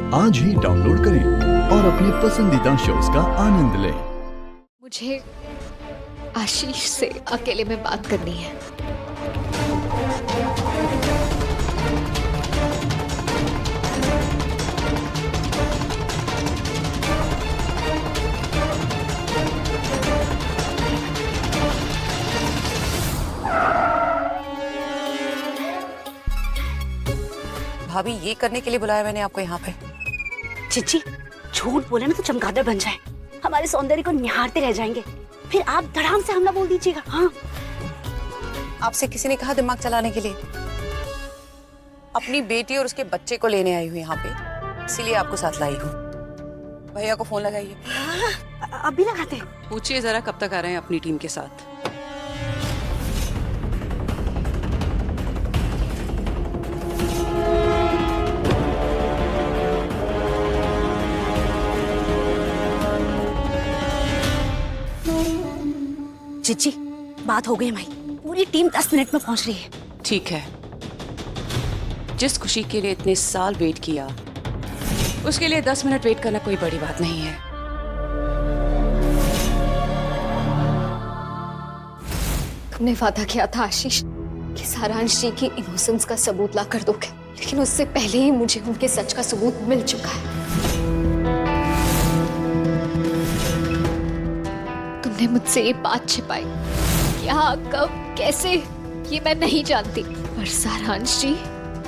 आज ही डाउनलोड करें और अपने पसंदीदा शोज का आनंद लें। मुझे आशीष से अकेले में बात करनी है। भाभी, ये करने के लिए बुलाया मैंने आपको यहाँ पे? चिच्ची, झूठ बोले ना तो चमगादड़ बन जाए, हमारे सौंदर्य को निहारते रह जाएंगे, फिर आप धड़ाम से हमला बोल दीजिएगा। हाँ, आपसे किसी ने कहा दिमाग चलाने के लिए? अपनी बेटी और उसके बच्चे को लेने आई हूँ यहाँ पे, इसीलिए आपको साथ लाई हूँ। भैया को फोन लगाइए। अभी लगाते हैं। पूछिए जरा कब तक आ रहे हैं अपनी टीम के साथ। चिच्ची, बात हो गई भाई, पूरी टीम 10 मिनट में पहुंच रही है। ठीक है, जिस खुशी के लिए इतने साल वेट किया, उसके लिए 10 मिनट वेट करना कोई बड़ी बात नहीं है। तुमने वादा किया था आशीष कि सारांश जी की इमोशंस का सबूत ला कर दोगे, लेकिन उससे पहले ही मुझे उनके सच का सबूत मिल चुका है। तुमने मुझसे ये बात छिपाई, क्या, कब, कैसे, ये मैं नहीं जानती, पर सारांश जी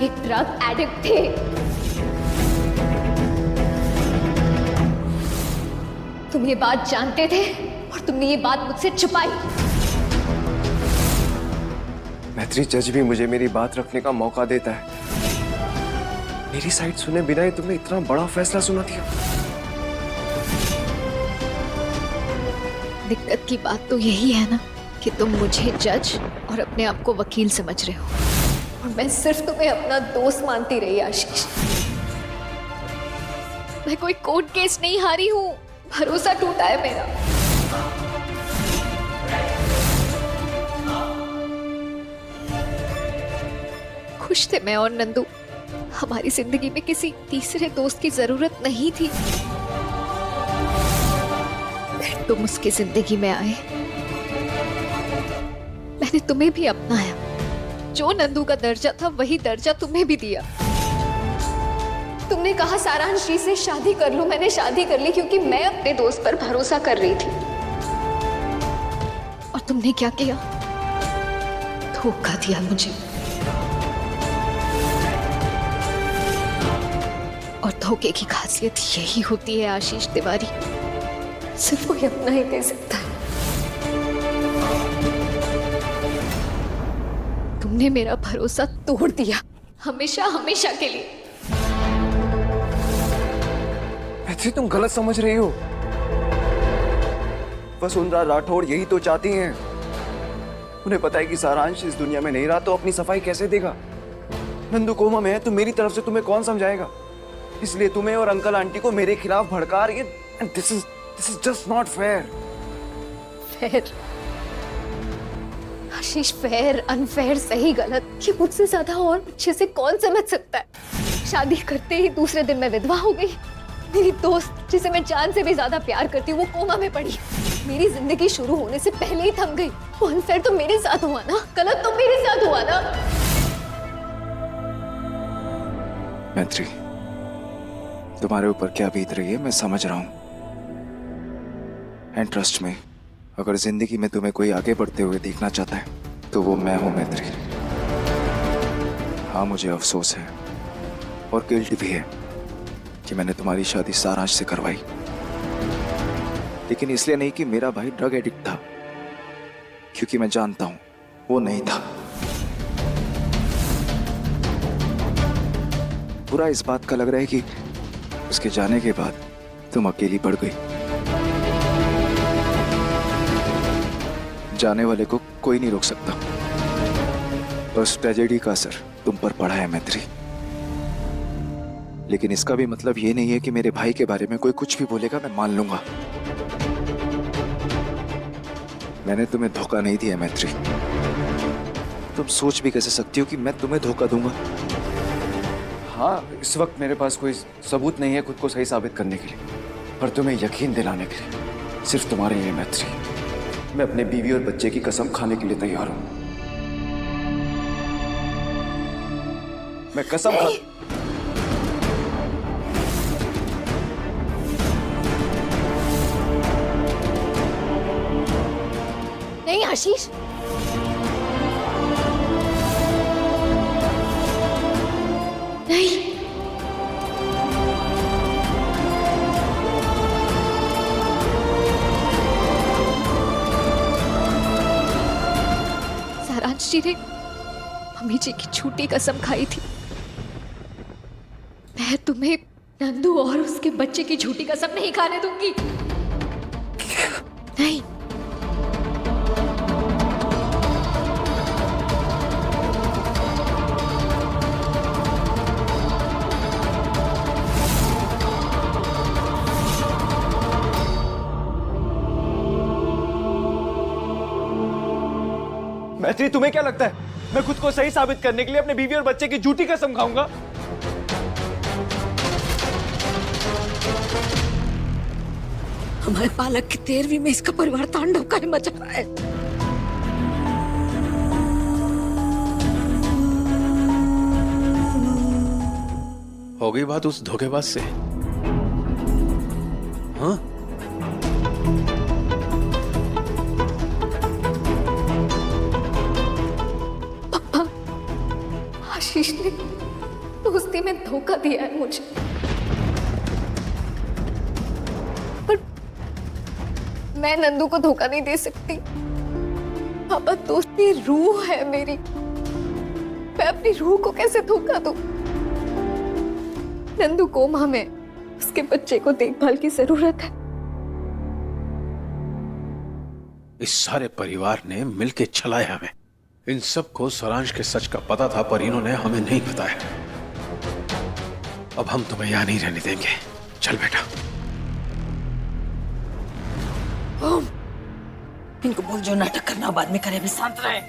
एक ड्रग एडिक्ट थे। तुम ये बात जानते थे और तुमने ये बात मुझसे छुपाई। मैत्री, जज भी मुझे मेरी बात रखने का मौका देता है। मेरी साइड सुने बिना ही तुमने इतना बड़ा फैसला सुना दिया। दिक्कत की बात तो यही है ना कि तुम मुझे जज और अपने आप को वकील समझ रहे हो, और मैं सिर्फ तुम्हें अपना दोस्त मानती रही आशीष। मैं कोई कोर्ट केस नहीं हारी हूँ, भरोसा टूटा है मेरा। खुश थे मैं और नंदू, हमारी जिंदगी में किसी तीसरे दोस्त की जरूरत नहीं थी। फिर तुम उसकी जिंदगी में आए, मैंने तुम्हें भी अपनाया। जो नंदू का दर्जा था वही दर्जा तुम्हें भी दिया। तुमने कहा सारांश जी से शादी कर लो, मैंने शादी कर ली क्योंकि मैं अपने दोस्त पर भरोसा कर रही थी। और तुमने क्या किया? धोखा दिया मुझे। और धोखे की खासियत यही होती है आशीष तिवारी, सिर्फ वही अपना ही दे सकता है। तुमने मेरा भरोसा तोड़ दिया, हमेशा हमेशा के लिए। मैत्री, तुम गलत समझ रही हो। वसुंधरा राठौड़ यही तो चाहती हैं। उन्हें पता है कि सारांश इस दुनिया में नहीं रहा तो अपनी सफाई कैसे देगा। नंदू कोमा में है तो मेरी तरफ से तुम्हें कौन समझाएगा। इसलिए तुम्हें और अंकल आंटी को मेरे खिलाफ भड़का रही है। This is just not fair. Fair Ashish, fair unfair, सही गलत, ये मुझसे ज्यादा और अच्छे से कौन समझ सकता है। शादी करते ही दूसरे दिन मैं विधवा हो गई। मेरी दोस्त जिसे मैं जान से भी ज्यादा प्यार करती हूँ वो कोमा में पड़ी। मेरी जिंदगी शुरू होने से पहले ही थम गई। वो अनफेयर तो मेरे साथ हुआ ना, गलत तो मेरे साथ हुआ ना। मैत्री, तुम्हारे ऊपर क्या बीत रही है मैं समझ रहा हूं। एंड ट्रस्ट में, अगर जिंदगी में तुम्हें कोई आगे बढ़ते हुए देखना चाहता है तो वो मैं हूं मैत्री। हाँ, मुझे अफसोस है और गिल्ट भी है कि मैंने तुम्हारी शादी सारांश से करवाई, लेकिन इसलिए नहीं कि मेरा भाई ड्रग एडिक्ट था, क्योंकि मैं जानता हूं वो नहीं था। बुरा इस बात का लग रहा है कि उसके जाने के बाद तुम अकेली पड़ गई। जाने वाले को कोई नहीं रोक सकता, बस ट्रेजेडी का असर तुम पर पड़ा है मैत्री। लेकिन इसका भी मतलब ये नहीं है कि मेरे भाई के बारे में कोई कुछ भी बोलेगा मैं मान लूंगा। मैंने तुम्हें धोखा नहीं दिया मैत्री। तुम सोच भी कैसे सकती हो कि मैं तुम्हें धोखा दूंगा? हाँ, इस वक्त मेरे पास कोई सबूत नहीं है खुद को सही साबित करने के लिए, पर तुम्हें यकीन दिलाने के लिए सिर्फ तुम्हारे लिए मैत्री, मैं अपने बीवी और बच्चे की कसम खाने के लिए तैयार हूं। मैं कसम खा... नहीं आशीष, नहीं। सारांश जी ने मम्मी जी की झूठी कसम खाई थी। मैं तुम्हें नंदू और उसके बच्चे की झूठी कसम नहीं खाने दूंगी। नहीं। मैत्री, तुम्हें क्या लगता है मैं खुद को सही साबित करने के लिए अपने बीवी और बच्चे की झूठी कसम खाऊंगा? हमारे पालक की 13वीं में इसका परिवार तांडव का मचा रहा है। हो गई बात उस धोखेबाज से? हाँ? आशीष ने दोस्ती में धोखा दिया है मुझे, पर मैं नंदू को धोखा नहीं दे सकती। पापा, दोस्ती रूह है मेरी, मैं अपनी रूह को कैसे धोखा दूं? नंदू कोमा में, उसके बच्चे को देखभाल की जरूरत है। इस सारे परिवार ने मिलके छलाया हमें। इन सबको सारांश के सच का पता था, पर इन्होंने हमें नहीं बताया। अब हम तुम्हें यहां नहीं रहने देंगे। चल बेटा। इनको बोल जो नाटक करना बाद में करे, अभी शांत रहे।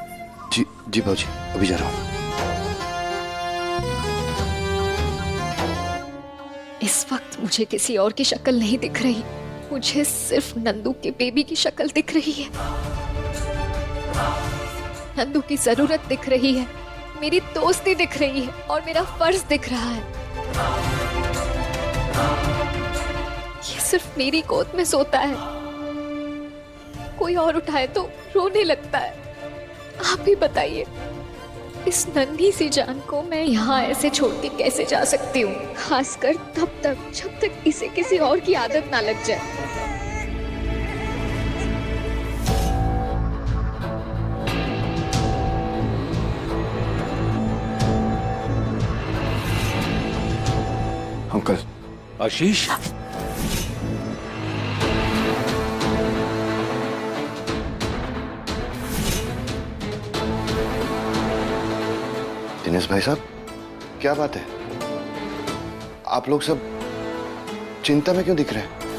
जी जी बाबूजी, अभी जा रहा हूँ। इस वक्त मुझे किसी और की शक्ल नहीं दिख रही, मुझे सिर्फ नंदू के बेबी की शक्ल दिख रही है। नंदू की जरूरत दिख रही है, मेरी दोस्ती दिख रही है और मेरा फर्ज दिख रहा है। ये सिर्फ मेरी गोद में सोता है, कोई और उठाए तो रोने लगता है। आप ही बताइए, इस नन्ही सी जान को मैं यहाँ ऐसे छोड़ के कैसे जा सकती हूँ, खासकर तब तक जब तक इसे किसी और की आदत ना लग जाए। अंकल। आशीष, दिनेश भाई साहब, क्या बात है? आप लोग सब चिंता में क्यों दिख रहे हैं?